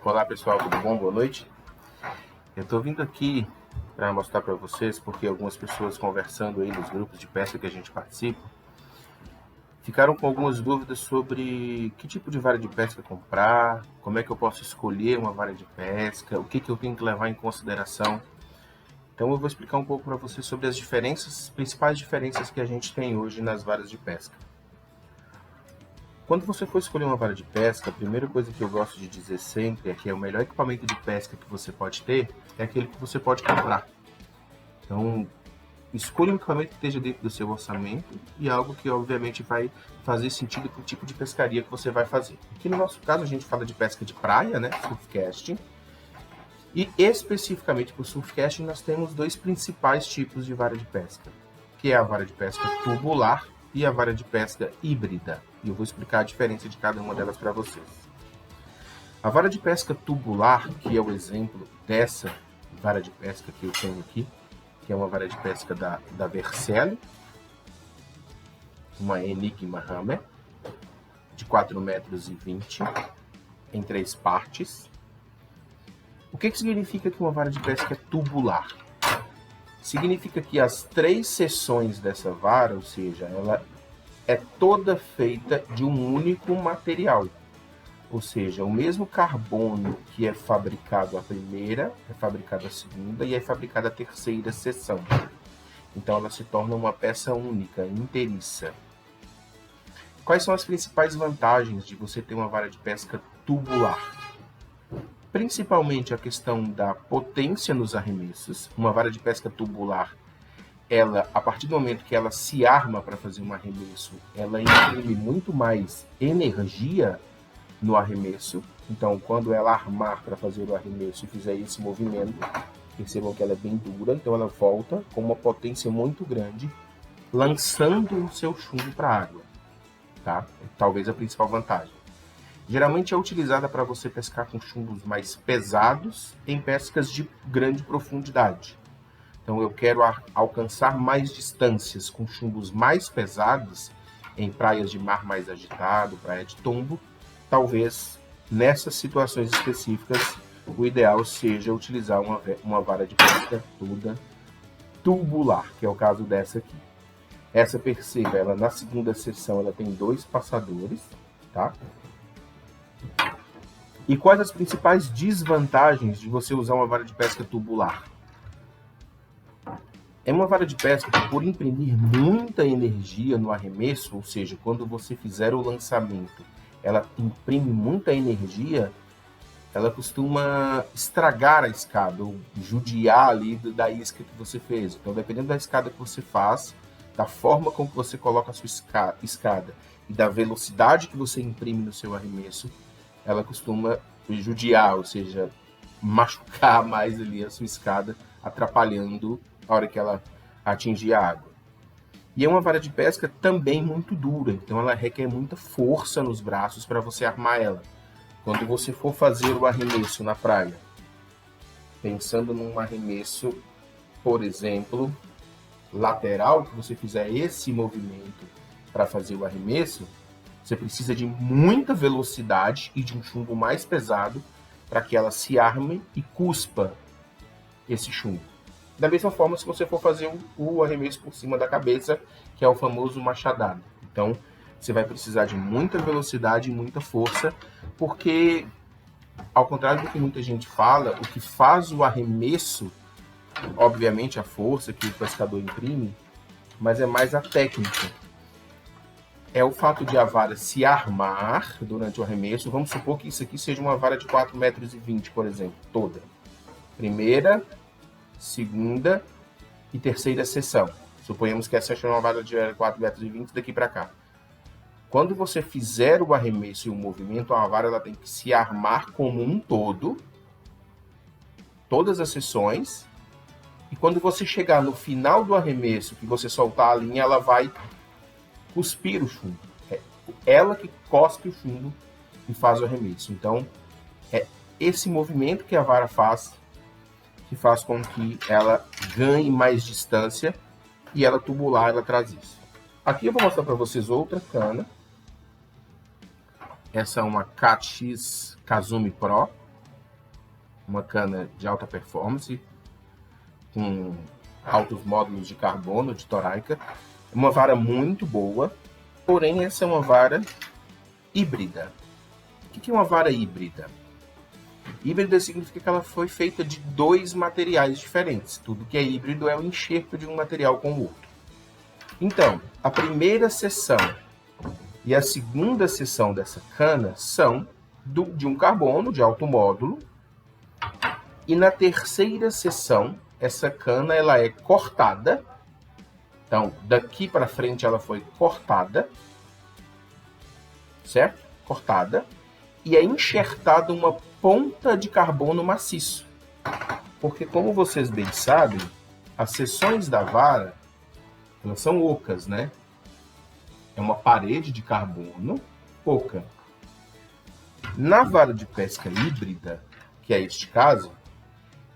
Olá pessoal, tudo bom? Boa noite. Eu estou vindo aqui para mostrar para vocês, porque algumas pessoas conversando aí nos grupos de pesca que a gente participa, ficaram com algumas dúvidas sobre que tipo de vara de pesca comprar, como é que eu posso escolher uma vara de pesca, o que eu tenho que levar em consideração. Então eu vou explicar um pouco para vocês sobre as principais diferenças que a gente tem hoje nas varas de pesca. Quando você for escolher uma vara de pesca, a primeira coisa que eu gosto de dizer sempre é que o melhor equipamento de pesca que você pode ter é aquele que você pode comprar. Então, escolha um equipamento que esteja dentro do seu orçamento e algo que obviamente vai fazer sentido para o tipo de pescaria que você vai fazer. Aqui no nosso caso a gente fala de pesca de praia, né, surfcasting. E especificamente para o surfcasting nós temos dois principais tipos de vara de pesca, que é a vara de pesca tubular e a vara de pesca híbrida. E eu vou explicar a diferença de cada uma delas para vocês. A vara de pesca tubular, que é o exemplo dessa vara de pesca que eu tenho aqui, que é uma vara de pesca da Vercelli, uma Enigma Hammer, de 4,20 m, em 3 partes. O que significa que uma vara de pesca é tubular? Significa que as 3 seções dessa vara, ou seja, ela é toda feita de um único material. Ou seja, o mesmo carbono que é fabricado a primeira, é fabricado a segunda e é fabricada a terceira seção. Então ela se torna uma peça única, inteiriça. Quais são as principais vantagens de você ter uma vara de pesca tubular? Principalmente a questão da potência nos arremessos. Uma vara de pesca tubular, ela, a partir do momento que ela se arma para fazer um arremesso, ela imprime muito mais energia no arremesso. Então, quando ela armar para fazer o arremesso e fizer esse movimento, percebam que ela é bem dura, então ela volta com uma potência muito grande, lançando o seu chumbo para a água. Tá? Talvez a principal vantagem. Geralmente é utilizada para você pescar com chumbos mais pesados em pescas de grande profundidade. Então eu quero alcançar mais distâncias com chumbos mais pesados em praias de mar mais agitado, praia de tombo. Talvez nessas situações específicas o ideal seja utilizar uma vara de pesca toda tubular, que é o caso dessa aqui. Essa, perceba, ela na segunda seção ela tem 2 passadores, tá? E quais as principais desvantagens de você usar uma vara de pesca tubular? É uma vara de pesca que, por imprimir muita energia no arremesso, ou seja, quando você fizer o lançamento, ela imprime muita energia, ela costuma estragar a escada, ou judiar ali da isca que você fez. Então, dependendo da escada que você faz, da forma como você coloca a sua escada e da velocidade que você imprime no seu arremesso, ela costuma judiar, ou seja, machucar mais ali a sua escada, atrapalhando a hora que ela atingir a água. E é uma vara de pesca também muito dura, então ela requer muita força nos braços para você armar ela. Quando você for fazer o arremesso na praia, pensando num arremesso, por exemplo, lateral, que você fizer esse movimento para fazer o arremesso, você precisa de muita velocidade e de um chumbo mais pesado para que ela se arme e cuspa esse chumbo. Da mesma forma, se você for fazer o arremesso por cima da cabeça, que é o famoso machadado. Então, você vai precisar de muita velocidade e muita força, porque, ao contrário do que muita gente fala, o que faz o arremesso, obviamente a força que o pescador imprime, mas é mais a técnica. É o fato de a vara se armar durante o arremesso. Vamos supor que isso aqui seja uma vara de 4,20 m, por exemplo, toda. Primeira, segunda e terceira seção. Suponhamos que essa seja uma vara de 4,20 m daqui para cá. Quando você fizer o arremesso e o movimento, a vara ela tem que se armar como um todo, todas as seções, e quando você chegar no final do arremesso, que você soltar a linha, ela vai cuspir o chumbo. É ela que cospe o chumbo e faz o arremesso. Então, é esse movimento que a vara faz que faz com que ela ganhe mais distância, e ela tubular, ela traz isso. Aqui eu vou mostrar para vocês outra cana. Essa é uma KX Kazumi Pro. uma cana de alta performance, com altos módulos de carbono, de toraica. Uma vara muito boa, porém essa é uma vara híbrida. O que é uma vara híbrida? Híbrida significa que ela foi feita de dois materiais diferentes. Tudo que é híbrido é o enxerto de um material com o outro. Então, a primeira seção e a segunda seção dessa cana são de um carbono de alto módulo. E na terceira seção, essa cana ela é cortada. Então, daqui para frente ela foi cortada, certo? Cortada. E é enxertada uma ponta de carbono maciço. Porque, como vocês bem sabem, as seções da vara, elas são ocas, né? É uma parede de carbono oca. Na vara de pesca híbrida, que é este caso,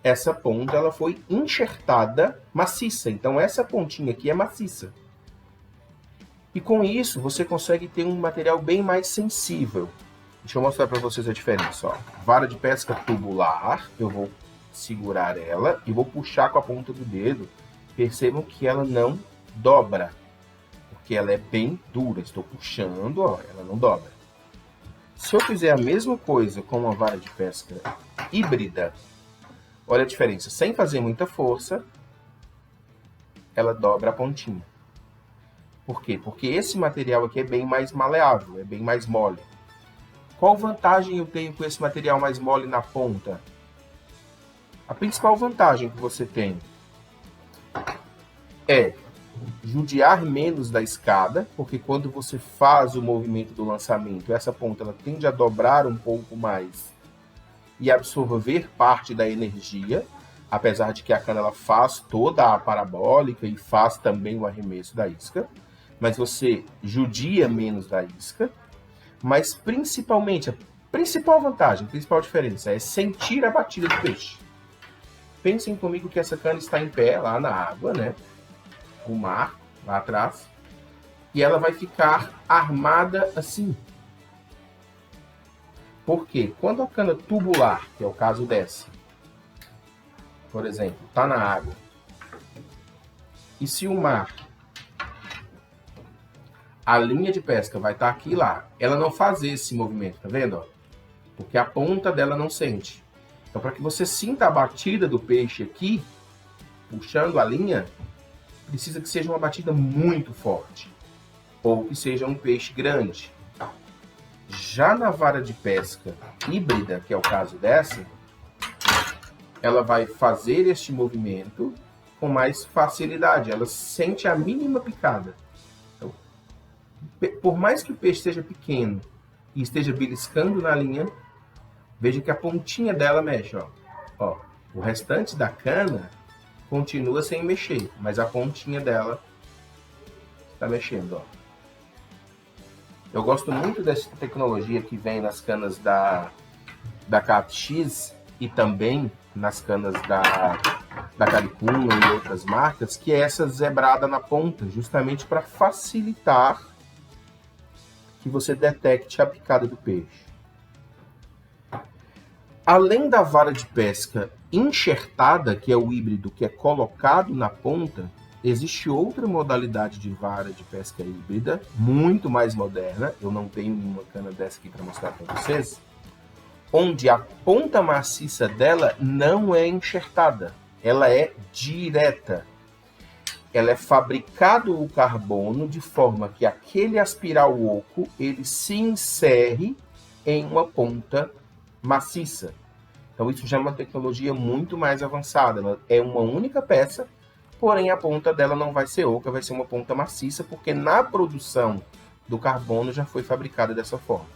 essa ponta ela foi enxertada maciça. Então, essa pontinha aqui é maciça. E com isso, você consegue ter um material bem mais sensível. Deixa eu mostrar para vocês a diferença. Ó. Vara de pesca tubular, eu vou segurar ela e vou puxar com a ponta do dedo. Percebam que ela não dobra, porque ela é bem dura. Estou puxando, ó, ela não dobra. Se eu fizer a mesma coisa com uma vara de pesca híbrida, olha a diferença. Sem fazer muita força, ela dobra a pontinha. Por quê? Porque esse material aqui é bem mais maleável, é bem mais mole. Qual vantagem eu tenho com esse material mais mole na ponta? A principal vantagem que você tem é judiar menos da escada, porque quando você faz o movimento do lançamento, essa ponta ela tende a dobrar um pouco mais e absorver parte da energia, apesar de que a cana ela faz toda a parabólica e faz também o arremesso da isca, mas você judia menos da isca. Mas principalmente, a principal vantagem, a principal diferença é sentir a batida do peixe. Pensem comigo que essa cana está em pé lá na água, né? O mar, lá atrás. E ela vai ficar armada assim. Por quê? Quando a cana tubular, que é o caso dessa, por exemplo, está na água, e se o mar, a linha de pesca vai estar aqui e lá, ela não faz esse movimento, tá vendo? Ó? Porque a ponta dela não sente. Então, para que você sinta a batida do peixe aqui, puxando a linha, precisa que seja uma batida muito forte. Ou que seja um peixe grande. Já na vara de pesca híbrida, que é o caso dessa, ela vai fazer este movimento com mais facilidade. Ela sente a mínima picada. Então, por mais que o peixe seja pequeno e esteja beliscando na linha, veja que a pontinha dela mexe. Ó. O restante da cana continua sem mexer, mas a pontinha dela está mexendo. Ó. Eu gosto muito dessa tecnologia que vem nas canas da KFX e também nas canas da Calicuno e outras marcas, que é essa zebrada na ponta, justamente para facilitar que você detecte a picada do peixe. Além da vara de pesca enxertada, que é o híbrido que é colocado na ponta, existe outra modalidade de vara de pesca híbrida, muito mais moderna. Eu não tenho uma cana dessa aqui para mostrar para vocês, onde a ponta maciça dela não é enxertada, ela é direta. Ela é fabricado o carbono de forma que aquele aspiral oco ele se encerre em uma ponta maciça. Então isso já é uma tecnologia muito mais avançada. Ela é uma única peça, porém a ponta dela não vai ser oca, vai ser uma ponta maciça, porque na produção do carbono já foi fabricada dessa forma.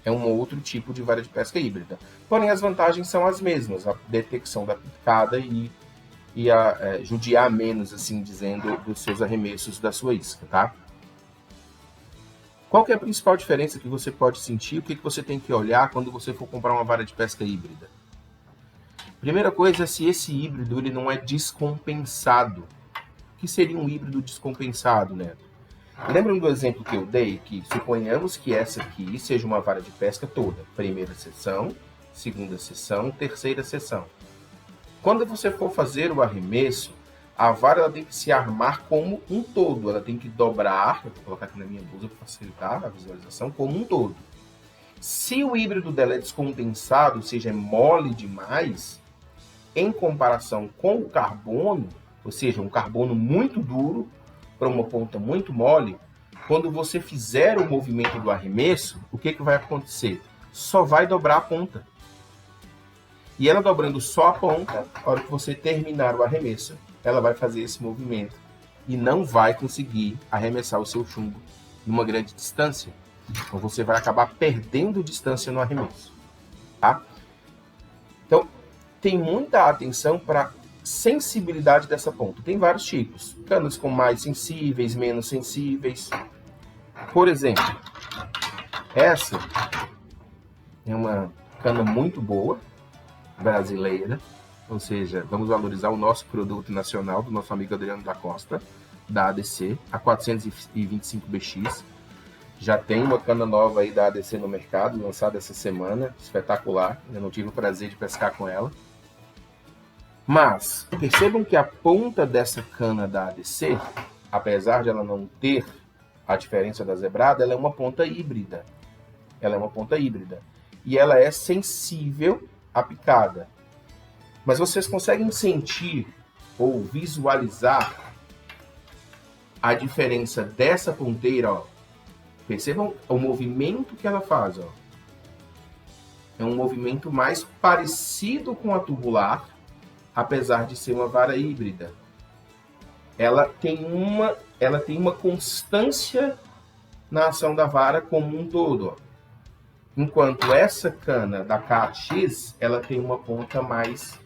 É um outro tipo de vara de pesca híbrida. Porém as vantagens são as mesmas, a detecção da picada e a judiar menos, assim dizendo, dos seus arremessos da sua isca, tá? Qual que é a principal diferença que você pode sentir? O que você tem que olhar quando você for comprar uma vara de pesca híbrida? Primeira coisa é se esse híbrido ele não é descompensado. O que seria um híbrido descompensado, Neto? Lembram do exemplo que eu dei? Que suponhamos que essa aqui seja uma vara de pesca toda. Primeira seção, segunda sessão, terceira sessão. Quando você for fazer o arremesso, a vara ela tem que se armar como um todo. Ela tem que dobrar, eu vou colocar aqui na minha blusa para facilitar a visualização, como um todo. Se o híbrido dela é descompensado, ou seja, é mole demais, em comparação com o carbono, ou seja, um carbono muito duro para uma ponta muito mole, quando você fizer o movimento do arremesso, o que vai acontecer? Só vai dobrar a ponta. E ela dobrando só a ponta, na hora que você terminar o arremesso, ela vai fazer esse movimento e não vai conseguir arremessar o seu chumbo numa grande distância. Então você vai acabar perdendo distância no arremesso, tá? Então, tem muita atenção para sensibilidade dessa ponta. Tem vários tipos. Canas com mais sensíveis, menos sensíveis. Por exemplo, essa é uma cana muito boa, brasileira. Ou seja, vamos valorizar o nosso produto nacional, do nosso amigo Adriano da Costa, da ADC, a 425BX. Já tem uma cana nova aí da ADC no mercado, lançada essa semana, espetacular. Eu não tive o prazer de pescar com ela. Mas percebam que a ponta dessa cana da ADC, apesar de ela não ter a diferença da zebrada, ela é uma ponta híbrida. Ela é uma ponta híbrida. E ela é sensível à picada. Mas vocês conseguem sentir ou visualizar a diferença dessa ponteira, ó? Percebam o movimento que ela faz, ó. É um movimento mais parecido com a tubular, apesar de ser uma vara híbrida. Ela tem uma constância na ação da vara como um todo, ó. Enquanto essa cana da KX, ela tem uma ponta mais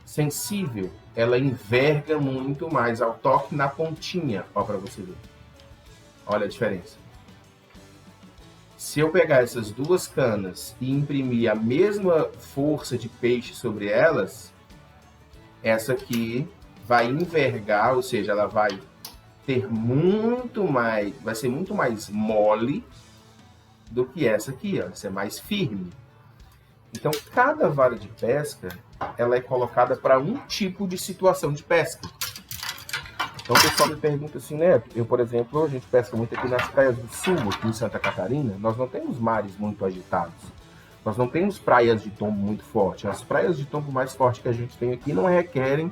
sensível. Ela enverga muito mais ao toque na pontinha, ó, para você ver. Olha a diferença. Se eu pegar essas duas canas e imprimir a mesma força de peixe sobre elas, essa aqui vai envergar, ou seja, ela vai ter vai ser muito mais mole do que essa aqui, ó. Essa é mais firme. Então, cada vara de pesca, ela é colocada para um tipo de situação de pesca. Então o pessoal me pergunta assim, né? Eu, por exemplo, a gente pesca muito aqui nas praias do sul, aqui em Santa Catarina. Nós não temos mares muito agitados. Nós não temos praias de tombo muito forte. As praias de tombo mais forte que a gente tem aqui não requerem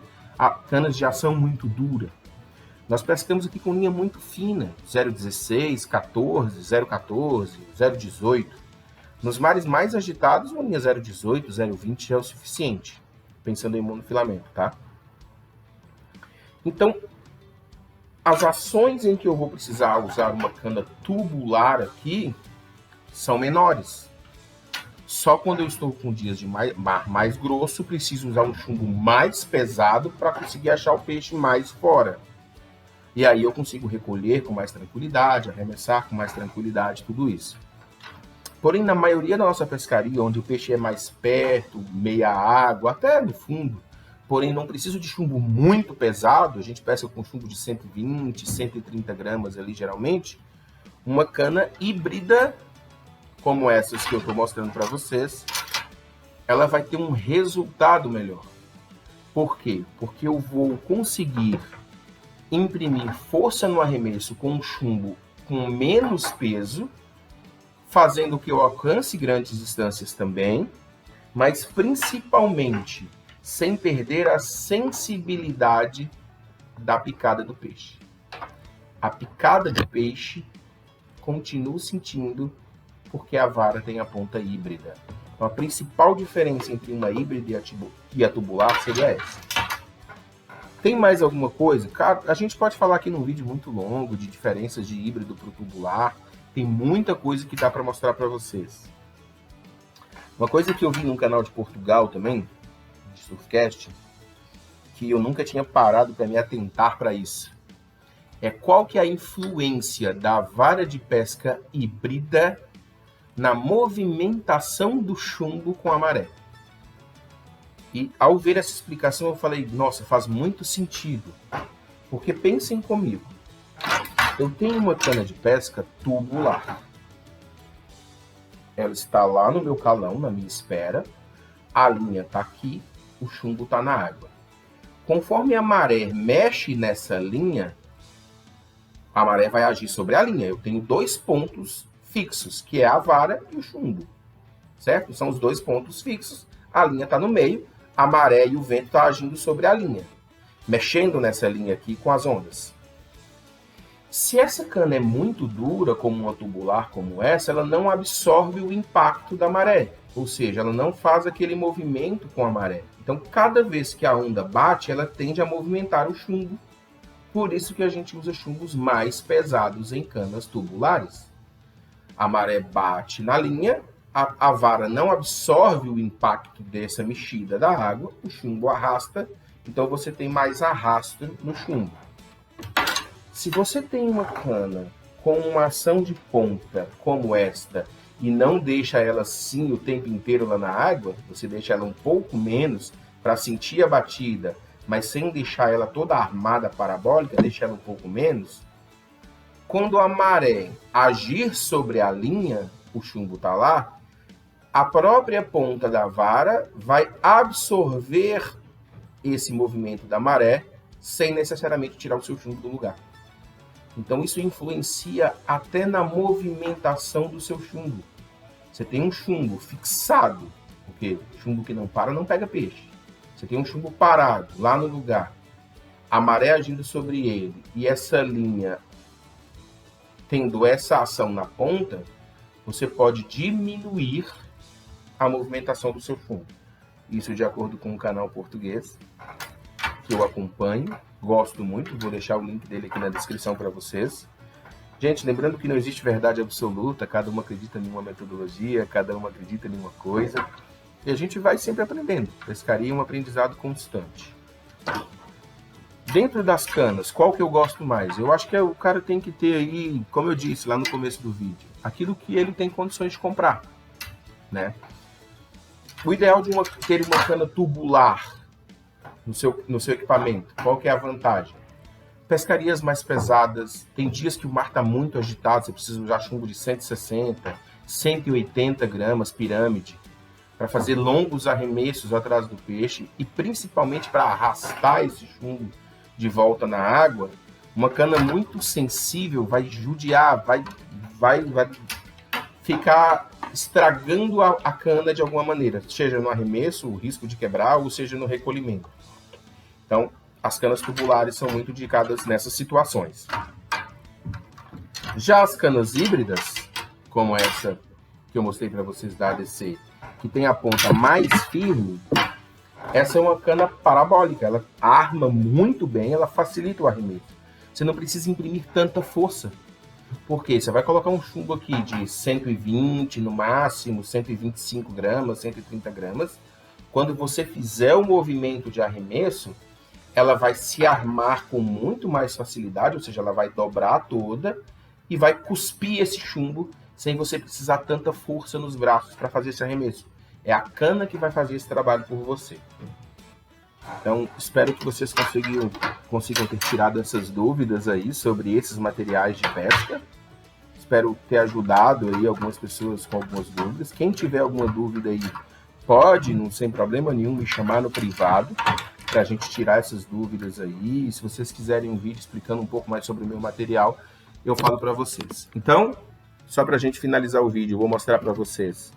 canas de ação muito dura. Nós pescamos aqui com linha muito fina, 0,16, 14, 0,14, 0,18. Nos mares mais agitados, uma linha 0,18, 0,20 já é o suficiente, pensando em monofilamento, tá? Então, as ações em que eu vou precisar usar uma cana tubular aqui são menores. Só quando eu estou com dias de mar mais grosso, preciso usar um chumbo mais pesado para conseguir achar o peixe mais fora. E aí eu consigo recolher com mais tranquilidade, arremessar com mais tranquilidade, tudo isso. Porém, na maioria da nossa pescaria, onde o peixe é mais perto, meia água, até no fundo, porém não preciso de chumbo muito pesado, a gente pesca com chumbo de 120, 130 gramas ali geralmente, uma cana híbrida, como essas que eu estou mostrando para vocês, ela vai ter um resultado melhor. Por quê? Porque eu vou conseguir imprimir força no arremesso com um chumbo com menos peso, fazendo que eu alcance grandes distâncias também, mas principalmente sem perder a sensibilidade da picada do peixe. A picada do peixe continuo sentindo porque a vara tem a ponta híbrida. Então, a principal diferença entre uma híbrida e a tubular seria essa. Tem mais alguma coisa? Cara, a gente pode falar aqui num vídeo muito longo de diferenças de híbrido para o tubular. Tem muita coisa que dá para mostrar para vocês. Uma coisa que eu vi num canal de Portugal também, de Surfcast, que eu nunca tinha parado para me atentar para isso, é qual que é a influência da vara de pesca híbrida na movimentação do chumbo com a maré. E ao ver essa explicação eu falei, nossa, faz muito sentido. Porque pensem comigo, eu tenho uma cana de pesca tubular. ela está lá no meu calão, na minha espera, a linha está aqui, o chumbo está na água. Conforme a maré mexe nessa linha, a maré vai agir sobre a linha. Eu tenho 2 pontos fixos, que é a vara e o chumbo, certo? São os 2 pontos fixos, a linha está no meio, a maré e o vento estão agindo sobre a linha, mexendo nessa linha aqui com as ondas. Se essa cana é muito dura, como uma tubular como essa, ela não absorve o impacto da maré, ou seja, ela não faz aquele movimento com a maré. Então, cada vez que a onda bate, ela tende a movimentar o chumbo. Por isso que a gente usa chumbos mais pesados em canas tubulares. A maré bate na linha, a vara não absorve o impacto dessa mexida da água, o chumbo arrasta, então você tem mais arrasto no chumbo. Se você tem uma cana com uma ação de ponta como esta e não deixa ela assim o tempo inteiro lá na água, você deixa ela um pouco menos para sentir a batida, mas sem deixar ela toda armada parabólica, deixa ela um pouco menos, quando a maré agir sobre a linha, o chumbo está lá, a própria ponta da vara vai absorver esse movimento da maré sem necessariamente tirar o seu chumbo do lugar. Então isso influencia até na movimentação do seu chumbo. Você tem um chumbo fixado, porque chumbo que não para não pega peixe. Você tem um chumbo parado lá no lugar, a maré agindo sobre ele e essa linha tendo essa ação na ponta, você pode diminuir a movimentação do seu chumbo. Isso de acordo com o canal português que eu acompanho, gosto muito, vou deixar o link dele aqui na descrição para vocês. Gente, lembrando que não existe verdade absoluta, cada um acredita em uma metodologia, cada um acredita em uma coisa, e a gente vai sempre aprendendo. Pescaria é um aprendizado constante. Dentro das canas, qual que eu gosto mais? Eu acho que o cara tem que ter aí, como eu disse lá no começo do vídeo, aquilo que ele tem condições de comprar, né? O ideal de ter uma cana tubular no seu equipamento, qual que é a vantagem? Pescarias mais pesadas, tem dias que o mar está muito agitado, você precisa usar chumbo de 160, 180 gramas, pirâmide, para fazer longos arremessos atrás do peixe e principalmente para arrastar esse chumbo de volta na água. Uma cana muito sensível vai judiar, vai ficar estragando a cana de alguma maneira, seja no arremesso, o risco de quebrar, ou seja no recolhimento. Então, as canas tubulares são muito indicadas nessas situações. Já as canas híbridas, como essa que eu mostrei para vocês da ADC, que tem a ponta mais firme, essa é uma cana parabólica, ela arma muito bem, ela facilita o arremesso. Você não precisa imprimir tanta força, porque você vai colocar um chumbo aqui de 120, no máximo 125 gramas, 130 gramas, quando você fizer o movimento de arremesso, ela vai se armar com muito mais facilidade, ou seja, ela vai dobrar toda e vai cuspir esse chumbo sem você precisar tanta força nos braços para fazer esse arremesso. É a cana que vai fazer esse trabalho por você. Então, espero que vocês consigam ter tirado essas dúvidas aí sobre esses materiais de pesca. Espero ter ajudado aí algumas pessoas com algumas dúvidas. Quem tiver alguma dúvida aí, pode, não sem problema nenhum, me chamar no privado para a gente tirar essas dúvidas aí. E se vocês quiserem um vídeo explicando um pouco mais sobre o meu material, eu falo para vocês. Então, só para a gente finalizar o vídeo, eu vou mostrar para vocês.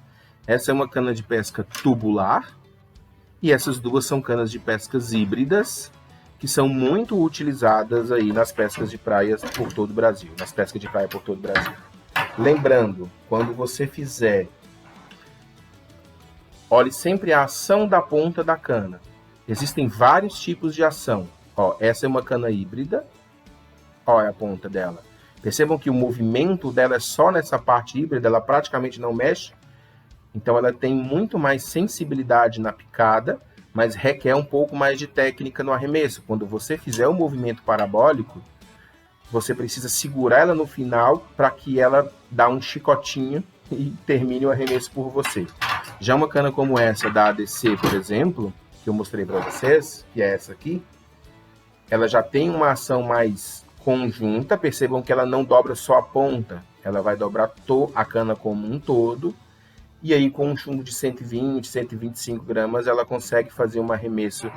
Essa é uma cana de pesca tubular e essas duas são canas de pescas híbridas que são muito utilizadas aí nas pescas de praias por todo o Brasil, nas pescas de praia por todo o Brasil. Lembrando, quando você fizer, olhe sempre a ação da ponta da cana. Existem vários tipos de ação. Ó, essa é uma cana híbrida. Olha a ponta dela. Percebam que o movimento dela é só nessa parte híbrida, ela praticamente não mexe. Então ela tem muito mais sensibilidade na picada, mas requer um pouco mais de técnica no arremesso. Quando você fizer o movimento parabólico, você precisa segurar ela no final para que ela dê um chicotinho e termine o arremesso por você. Já uma cana como essa da ADC, por exemplo, que eu mostrei para vocês, que é essa aqui, ela já tem uma ação mais conjunta. Percebam que ela não dobra só a ponta, ela vai dobrar a cana como um todo, E aí, com um chumbo de 120, 125 gramas, ela consegue fazer um arremesso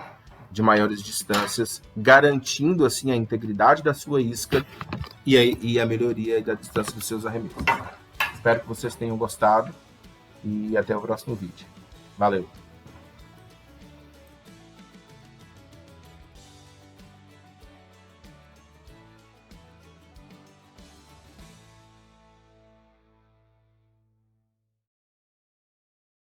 de maiores distâncias, garantindo assim a integridade da sua isca e a melhoria da distância dos seus arremessos. Espero que vocês tenham gostado e até o próximo vídeo. Valeu!